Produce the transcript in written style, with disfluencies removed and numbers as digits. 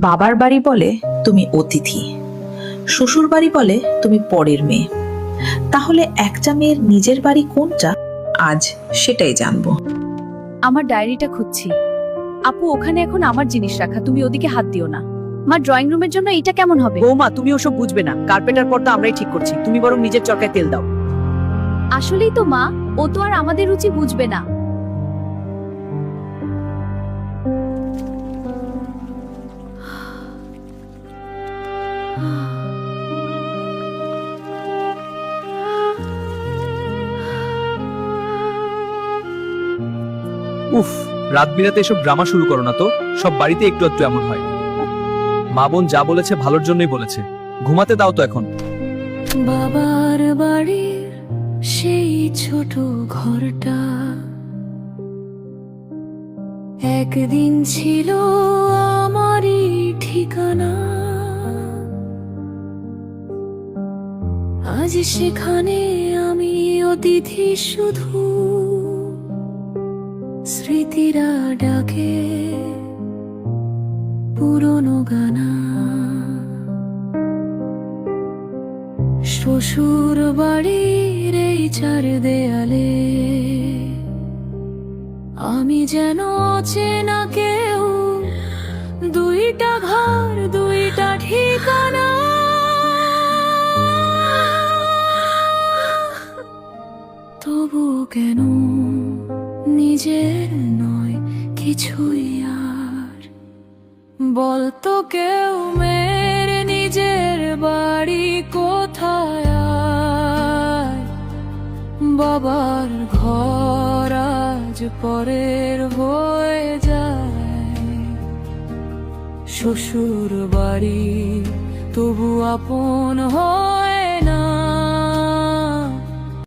বাবার বাড়ি বলে তুমি অতিথি, শ্বশুর বাড়ি বলে তুমি পরের মেয়ে। তাহলে একটা মেয়ের নিজের বাড়ি কোনটা, আজ সেটাই জানবো। আমার ডায়েরিটা খুঁজছি। আপু, ওখানে এখন আমার জিনিস রাখা, তুমি ওদিকে হাত দিও না। মা, ড্রয়িং রুমের জন্য এটা কেমন হবে? বৌমা, তুমি ওসব বুঝবে না, কার্পেটার পর্দা আমরাই ঠিক করছি, তুমি বরং নিজের চরকায় তেল দাও। আসলেই তো মা, ও তো আর আমাদের রুচি বুঝবে না। উফ, রাত বিরাতে এসব ড্রামা শুরু করো না তো। সব বাড়িতে একটু একটু এমন হয়। মা বোন যা বলেছে ভালোর জন্যই বলেছে, ঘুমাতে দাও তো এখন। বাবার বাড়ির সেই ছোট ঘরটা একদিন ছিল আমারই ঠিকানা। আজ সেখানে আমি অতিথি, শুধু স্মৃতিরা ডাকে পুরনো গানা। শ্বশুর বাড়ির এই চার দেয়ালে আমি যেন চেনা কেউ, দুইটা ঘর দুইটা ঠিকানা। তবু কেন নিজের নয় কিছুই আর, বলতো কেউ মেরে নিজের বাড়ি কোথায়? আয়, বাবার ঘর আজ পরের হয়ে যায়। শ্বশুর বাড়ি তবু আপন হয়